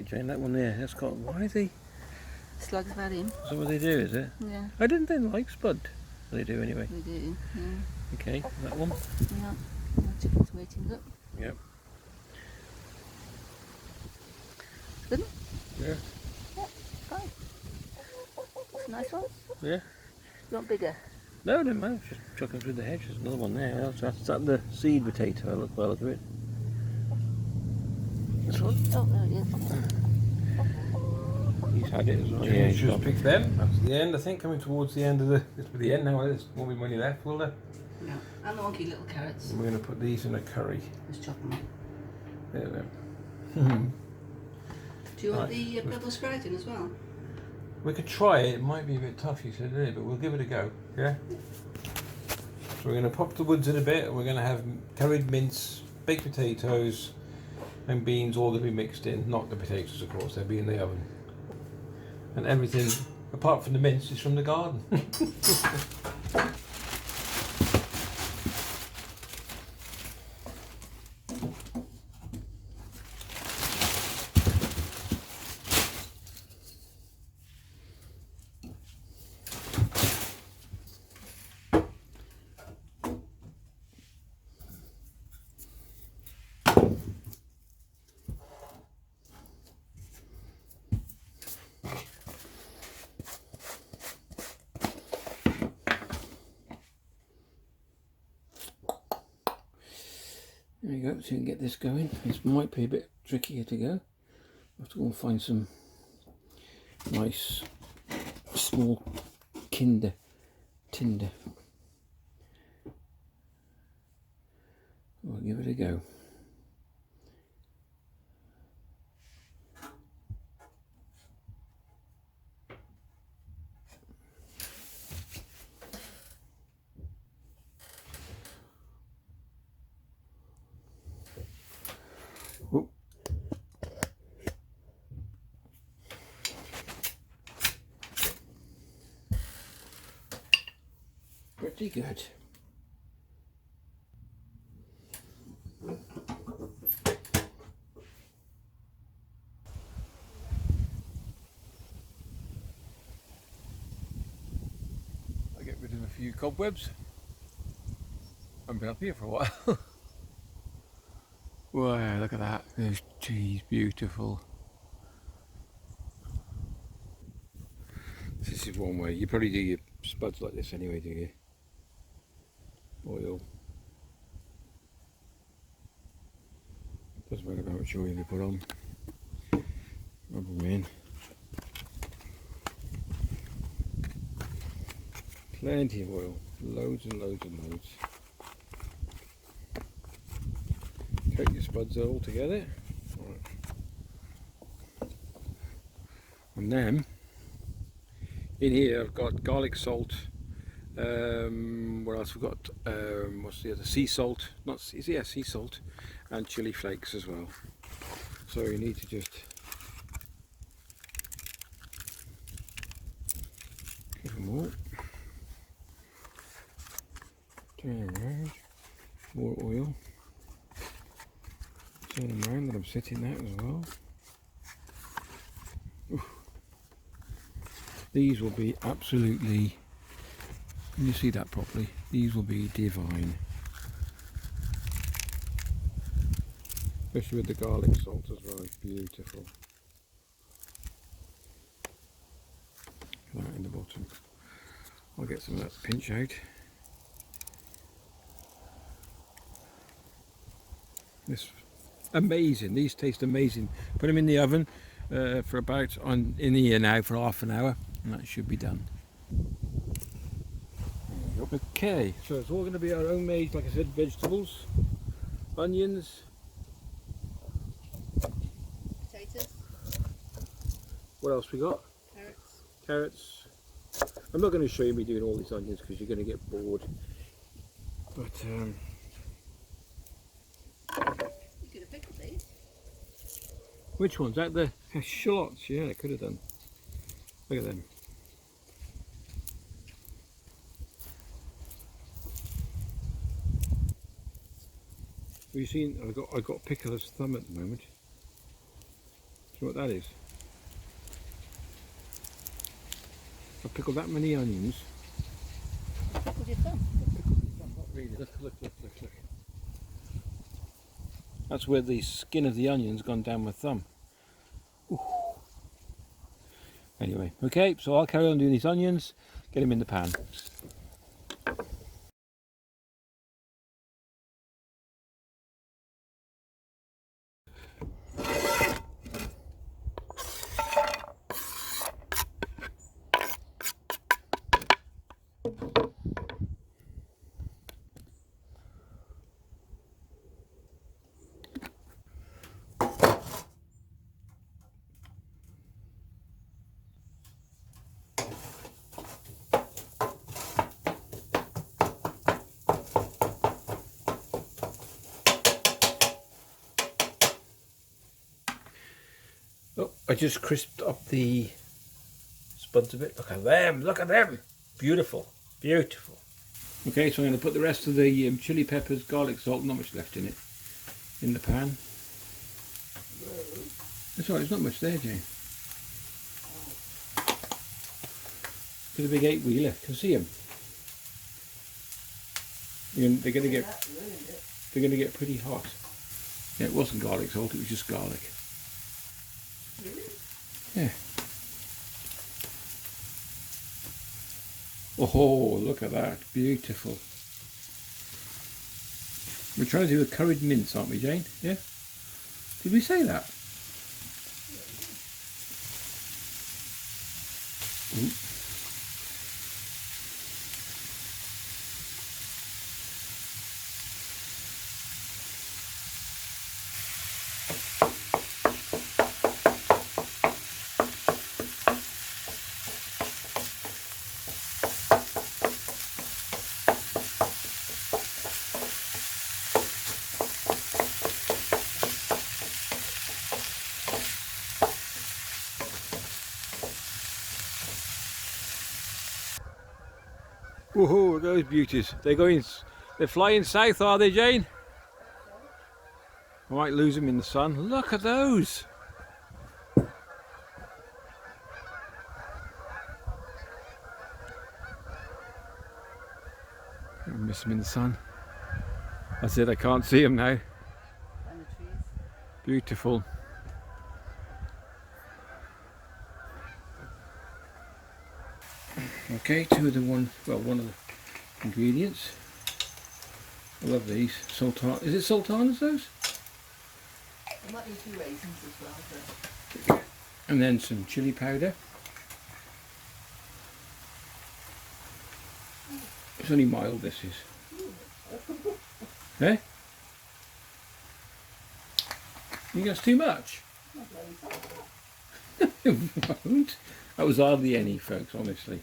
Jane, that one there. That's got. Why is he? Slugs about him. Is that what they do? Is it? Yeah. I didn't think like spud. They do anyway. They do. Yeah. Okay, that one. Yeah. The chicken's waiting. Look. Yep. Good. Yeah. Yeah. Fine. It's a nice one. Yeah. You want bigger? No, never mind. Just chucking through the hedge. There's another one there. That's the seed potato. Look well at it. This one. Oh, there it is. He's had it as well. Yeah, just pick them. That's the end, I think, coming towards the end of the. This will be the end now. There's won't be money left, will there? No. And the wonky little carrots. And we're going to put these in a curry. Just chop them up. There we go. Do you want the purple sprouting as well? We could try it. It might be a bit tough, you said, isn't it? But we'll give it a go. Yeah. So we're going to pop the woods in a bit, and we're going to have curried mince, baked potatoes, and beans all going to be mixed in. Not the potatoes, of course. They'll be in the oven. And everything, apart from the mince, is from the garden. There we go, so you can get this going. This might be a bit trickier to go. I'll have to go and find some nice small tinder. We'll give it a go. Whoop. Pretty good. I get rid of a few cobwebs. I've been up here for a while. Wow, look at that. Those trees, beautiful. This is one way. You probably do your spuds like this anyway, do you? Oil. Doesn't matter how much oil you put on. Rub them in. Plenty of oil. Loads and loads and loads. Coat your spuds all together. Right. And then in here I've got garlic salt. What else we've got? What's the other? Sea salt. Not sea, yeah, sea salt, and chili flakes as well. So you need to just give them all. Turn around. More oil. Turn them around, let them sit in that as well. Oof. These will be absolutely, can you see that properly? These will be divine. Especially with the garlic salt as well, it's beautiful. That in the bottom. I'll get some of that pinch out. This amazing. These taste amazing. Put them in the oven for about in here now for half an hour, and that should be done. Okay, so it's all going to be our own made, like I said, vegetables, onions, Potatoes. What else we got? Carrots. Carrots. I'm not going to show you me doing all these onions because you're going to get bored. But You could have pickled these. which ones? Out the shallots? Yeah, I could have done. Look at them. Have you seen? I got pickler's thumb at the moment. See what that is? I pickled that many onions. Pickled your thumb. Not really. Look. That's where the skin of the onion's gone down my thumb. Ooh. Anyway, okay, so I'll carry on doing these onions, get them in the pan. Oh, I just crisped up the spuds a bit. Look at them, beautiful. Okay, so I'm going to put the rest of the chili peppers, garlic salt, not much left in it, in the pan. That's all right, there's not much there, Jane. Look at the big 8-wheeler, can see them. They're going to get pretty hot. Yeah, it wasn't garlic salt, it was just garlic. Yeah. Oh, look at that, beautiful. We're trying to do a curried mince, aren't we, Jane? Yeah? Did we say that? Ooh. Woohoo, those beauties. They're flying south, are they, Jane? I might lose them in the sun. Look at those. I miss them in the sun. That's it, I can't see them now. And the trees. Beautiful. Okay, one of the ingredients. I love these. Sultan. Is it sultanas, those? There might be 2 raisins as well. And then some chili powder. It's only mild, this is. Eh? You think that's too much? It won't. That was hardly any, folks, honestly.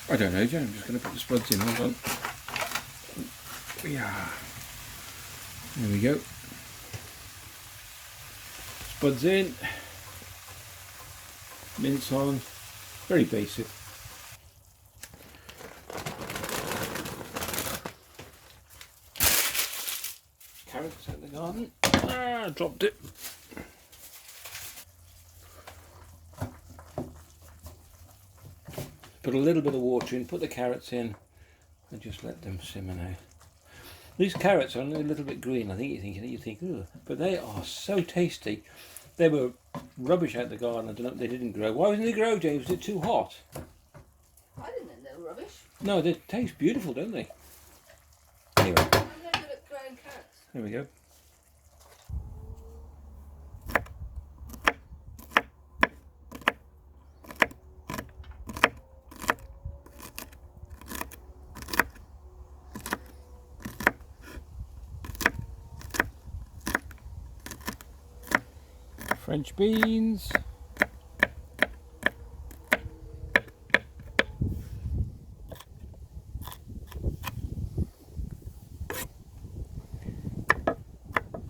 I don't know, Jen. I'm just going to put the spuds in. Hold on. Yeah. There we go. Spuds in. Mince on. Very basic. Carrots out of the garden. Ah, dropped it. Put a little bit of water in, put the carrots in, and just let them simmer now. These carrots are only a little bit green. I think you think, ugh, but they are so tasty. They were rubbish out the garden. I don't know. They didn't grow. Why didn't they grow, James? Is it too hot? I didn't think they were rubbish. No, they taste beautiful, don't they? Anyway, I'm very good at growing carrots. there we go. French beans.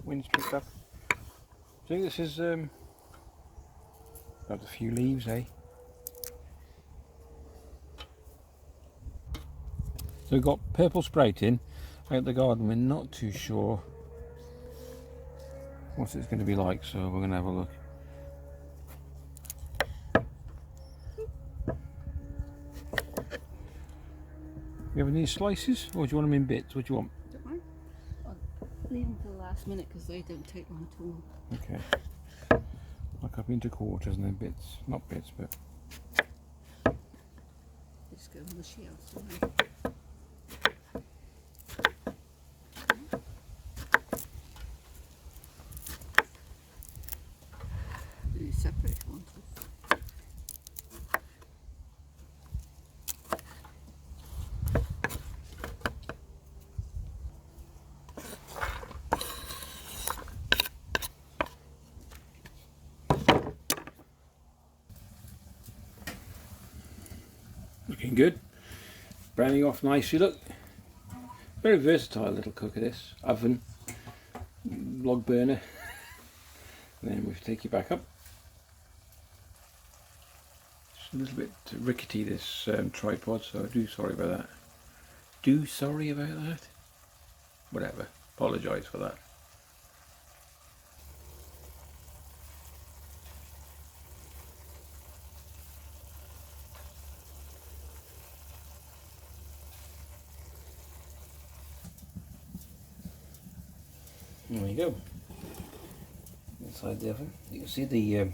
Wind's picked up. I think this is got a few leaves, eh? So we've got purple sprouting out the garden. We're not too sure what it's going to be like, so we're going to have a look. You have any slices, or do you want them in bits? What do you want? Don't mind. I'll leave them till the last minute because they don't take long at all. Okay. I'll cut them into quarters and then bits. Not bits, but... Just go with the shells. You separate one. Looking good. Browning off nicely, look. Very versatile little cooker this. Oven, log burner. And then we take it back up. It's a little bit rickety, this tripod, so I do sorry about that. Sorry about that? Whatever. Apologise for that. There you go. Inside the oven, you can see the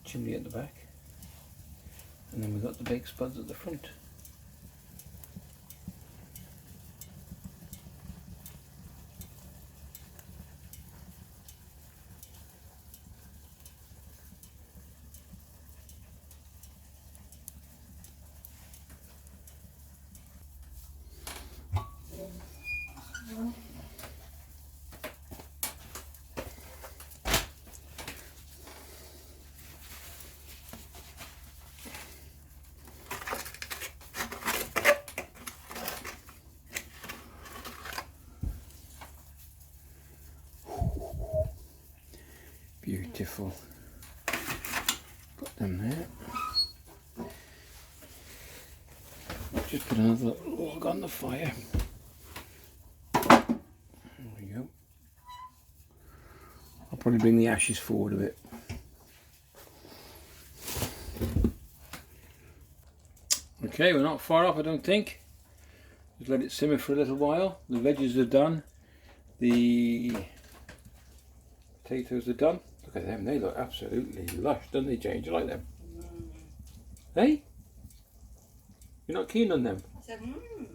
chimney at the back, and then we've got the baked spuds at the front. Beautiful. Put them there. Just put another log on the fire. There we go. I'll probably bring the ashes forward a bit. Okay, we're not far off, I don't think. Just let it simmer for a little while. The veggies are done. The potatoes are done. Look at them, they look absolutely lush, don't they, Jane? Do you like them? Hey? You're not keen on them? I said,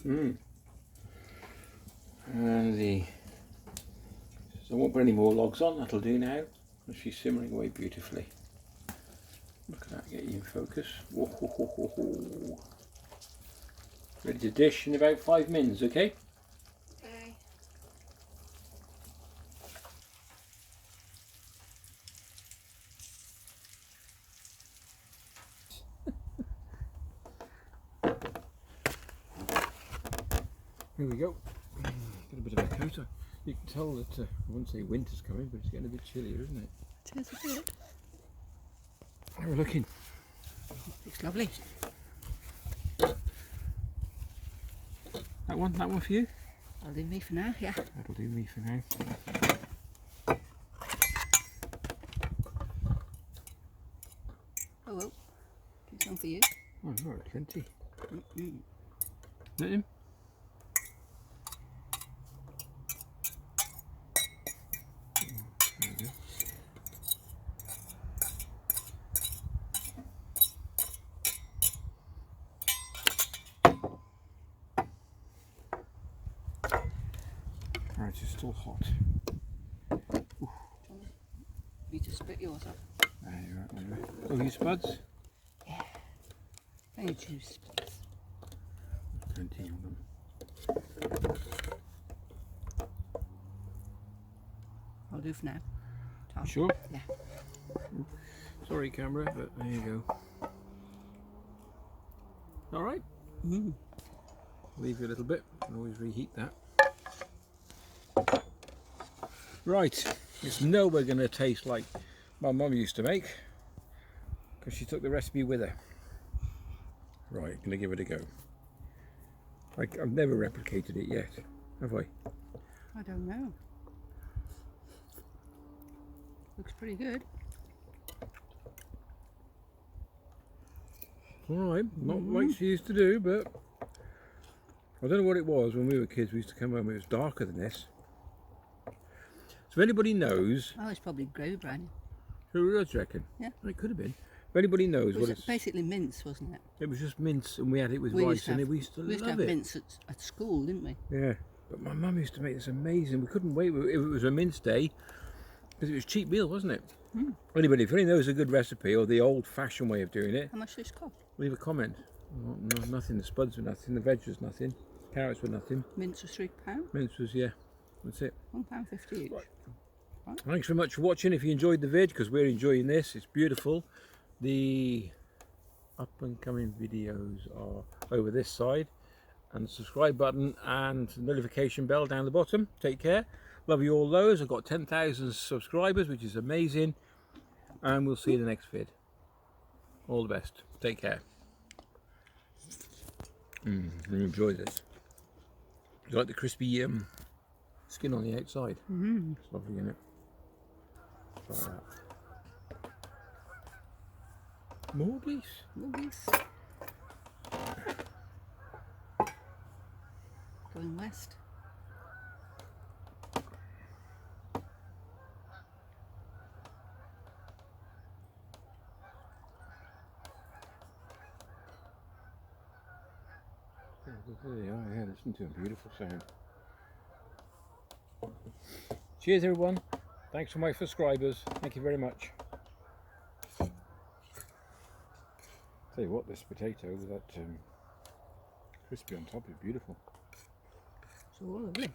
And so I won't put any more logs on, that'll do now. She's simmering away beautifully. Look at that, get you in focus. Whoa, ho, ho, ho, ho. Ready to dish in about 5 minutes, okay? okay. Here we go. Get a bit of a coater. You can tell that, I wouldn't say winter's coming, but it's getting a bit chillier, isn't it? It is a bit. How are we looking? Looks lovely. That one for you? That'll do me for now, yeah. That'll do me for now. Oh well. Keep some for you. Oh, no, plenty. Mm-mm. Let him? Right, it's still hot. You just split yours up. There you are, there. Oh, you spuds? Yeah. Only 2 spuds. Plenty of them. I'll do for now. Tom. Sure? Yeah. Sorry, camera, but there you go. All right. Leave it a little bit. Can always reheat that. Right. It's nowhere going to taste like my mum used to make, because she took the recipe with her. Right. Going to give it a go. I've never replicated it yet, have I? I don't know. Looks pretty good. Alright, not like she used to do, but I don't know what it was when we were kids. We used to come home, it was darker than this. So if anybody knows, Oh, it's probably gravy brownie. who does you reckon? Yeah. It could have been. If anybody knows It what was it's, basically mince, wasn't it? it was just mince, and we had it with We rice in it. We used to we used to love have it. mince at school, didn't we? Yeah, but my mum used to make this amazing. We couldn't wait if it was a mince day, because it was a cheap meal, wasn't it? Anybody, if anybody knows a good recipe or the old-fashioned way of doing it, How much does this cost? leave a comment. Nothing. The spuds were nothing. The veg was nothing. Carrots were nothing. Mince was £3. Mince was, yeah. That's it. £1.50 each. Right. Thanks very much for watching. If you enjoyed the vid, because we're enjoying this, it's beautiful. The up and coming videos are over this side, and the subscribe button and notification bell down the bottom. Take care. Love you all loads. I've got 10,000 subscribers, which is amazing. And we'll see you in the next vid. All the best. Take care. Really enjoy this. You like the crispy skin on the outside? It's lovely, isn't it? Try that. More geese. More geese. Going west. There they are, yeah, listen to a beautiful sound. Cheers everyone. Thanks for my subscribers. Thank you very much. Tell you what, this potato with that crispy on top is beautiful. So lovely.